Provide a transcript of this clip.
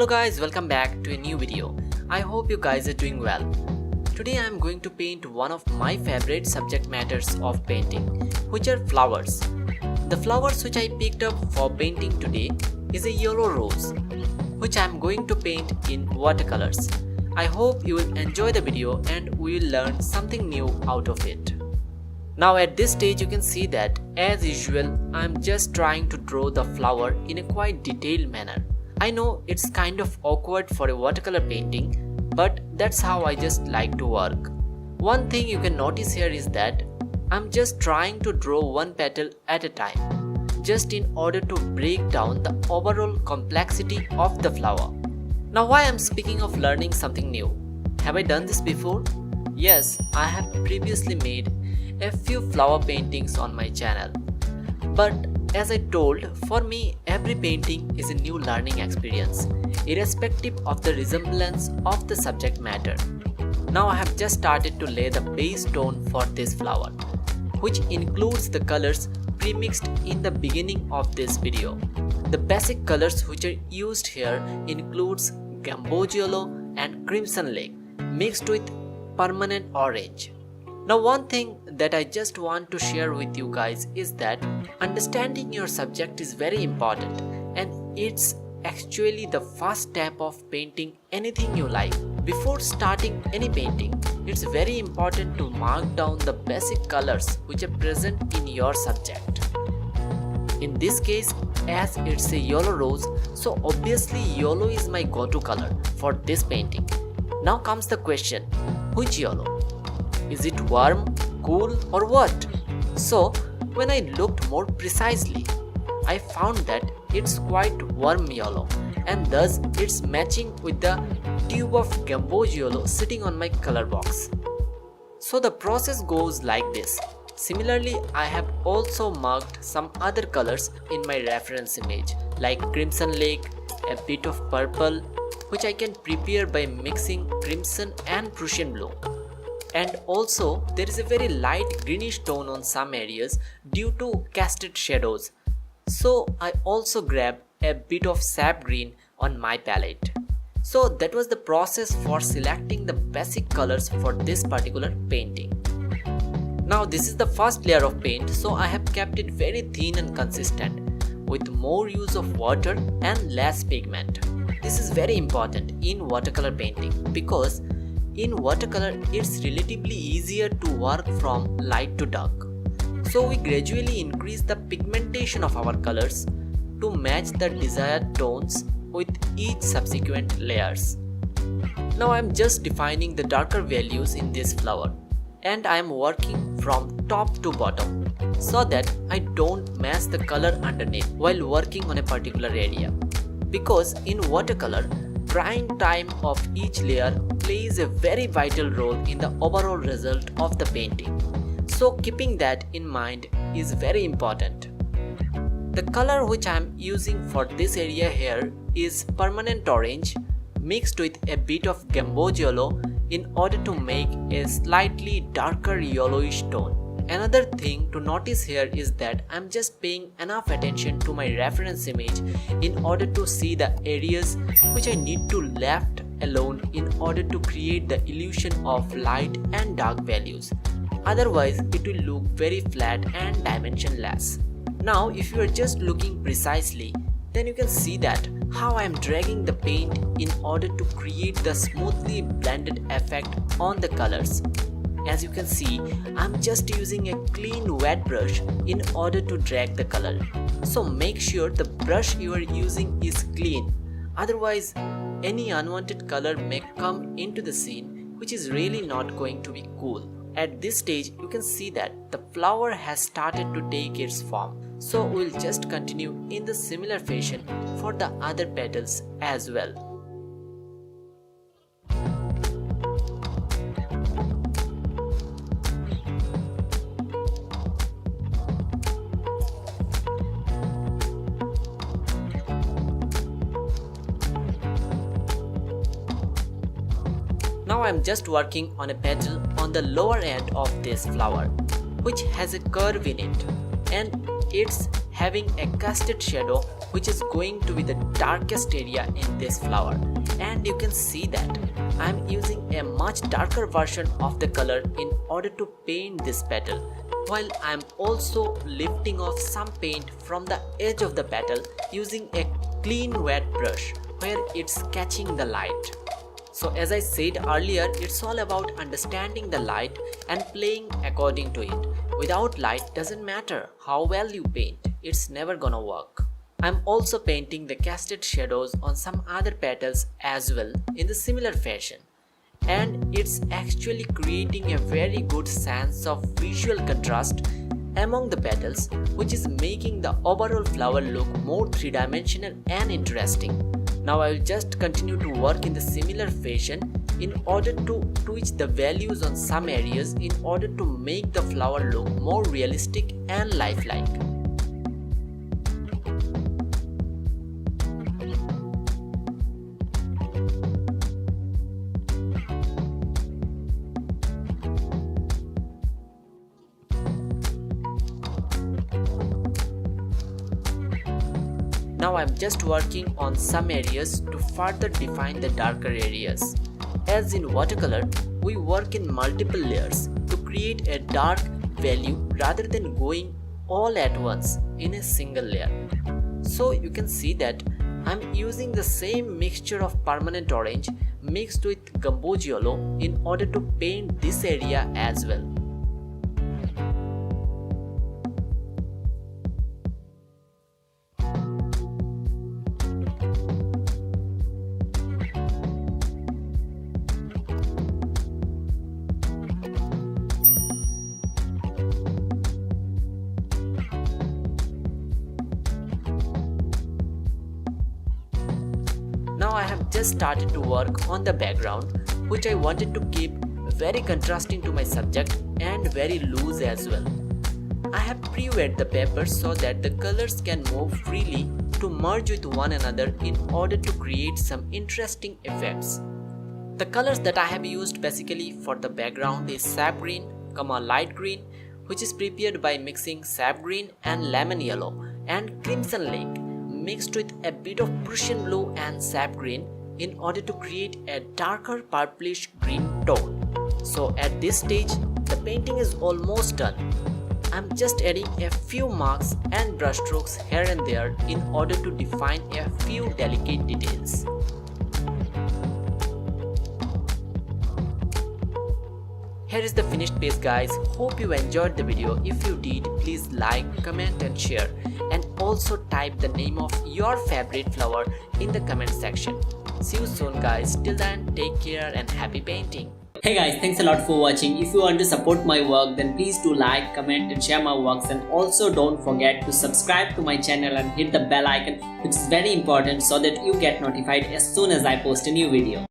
Hello guys, welcome back to a new video. I hope you guys are doing well. Today I am going to paint one of my favorite subject matters of painting, which are flowers. The flowers which I picked up for painting today is a yellow rose, which I am going to paint in watercolors. I hope you will enjoy the video and we will learn something new out of it. Now at this stage you can see that as usual I am just trying to draw the flower in a quite detailed manner. I know it's kind of awkward for a watercolor painting, but that's how I just like to work. One thing you can notice here is that I'm just trying to draw one petal at a time, just in order to break down the overall complexity of the flower. Now why I'm speaking of learning something new? Have I done this before? Yes, I have previously made a few flower paintings on my channel. But as I told, for me every painting is a new learning experience, irrespective of the resemblance of the subject matter. Now I have just started to lay the base tone for this flower, which includes the colors pre-mixed in the beginning of this video. The basic colors which are used here includes gamboge yellow and crimson lake mixed with permanent orange. Now one thing that I just want to share with you guys is that understanding your subject is very important, and it's actually the first step of painting anything you like. Before starting any painting, it's very important to mark down the basic colors which are present in your subject. In this case, as it's a yellow rose, so obviously yellow is my go-to color for this painting. Now comes the question, which yellow? Is it warm, cool or what? So when I looked more precisely, I found that it's quite warm yellow, and thus it's matching with the tube of gamboge yellow sitting on my color box. So the process goes like this. Similarly, I have also marked some other colors in my reference image like crimson lake, a bit of purple, which I can prepare by mixing crimson and Prussian blue. And also there is a very light greenish tone on some areas due to casted shadows. So I also grabbed a bit of sap green on my palette. So that was the process for selecting the basic colors for this particular painting. Now this is the first layer of paint, so I have kept it very thin and consistent with more use of water and less pigment. This is very important in watercolor painting because in watercolor it's relatively easier to work from light to dark. So we gradually increase the pigmentation of our colors to match the desired tones with each subsequent layers. Now I am just defining the darker values in this flower, and I am working from top to bottom so that I don't mess the color underneath while working on a particular area. Because in watercolor, drying time of each layer plays a very vital role in the overall result of the painting. So keeping that in mind is very important. The color which I am using for this area here is permanent orange mixed with a bit of gamboge yellow in order to make a slightly darker yellowish tone. Another thing to notice here is that I'm just paying enough attention to my reference image in order to see the areas which I need to left alone in order to create the illusion of light and dark values. Otherwise it will look very flat and dimensionless. Now if you are just looking precisely, then you can see that how I am dragging the paint in order to create the smoothly blended effect on the colors. As you can see, I'm just using a clean wet brush in order to drag the color. So make sure the brush you are using is clean, otherwise any unwanted color may come into the scene, which is really not going to be cool. At this stage you can see that the flower has started to take its form. So we'll just continue in the similar fashion for the other petals as well. Now I am just working on a petal on the lower end of this flower, which has a curve in it, and it's having a casted shadow which is going to be the darkest area in this flower, and you can see that I'm using a much darker version of the color in order to paint this petal, while I'm also lifting off some paint from the edge of the petal using a clean wet brush where it's catching the light. So as I said earlier, it's all about understanding the light and playing according to it. Without light, doesn't matter how well you paint, it's never gonna work. I'm also painting the casted shadows on some other petals as well in the similar fashion, and it's actually creating a very good sense of visual contrast among the petals, which is making the overall flower look more three-dimensional and interesting. Now I will just continue to work in the similar fashion in order to tweak the values on some areas in order to make the flower look more realistic and lifelike. Now I'm just working on some areas to further define the darker areas. As in watercolor, we work in multiple layers to create a dark value rather than going all at once in a single layer. So you can see that I'm using the same mixture of permanent orange mixed with gamboge yellow in order to paint this area as well. Now I have just started to work on the background, which I wanted to keep very contrasting to my subject and very loose as well. I have pre-wet the paper so that the colors can move freely to merge with one another in order to create some interesting effects. The colors that I have used basically for the background is sap green, light green, which is prepared by mixing sap green and lemon yellow, and crimson lake mixed with a bit of Prussian blue and sap green in order to create a darker purplish green tone. So at this stage, the painting is almost done. I'm just adding a few marks and brush strokes here and there in order to define a few delicate details. Here is the finished piece, guys. Hope you enjoyed the video. If you did, please like, comment and share, and also type the name of your favorite flower in the comment section. See you soon, guys. Till then, take care and happy painting. Hey guys, thanks a lot for watching. If you want to support my work, then please do like, comment and share my works, and also don't forget to subscribe to my channel and hit the bell icon, which is very important so that you get notified as soon as I post a new video.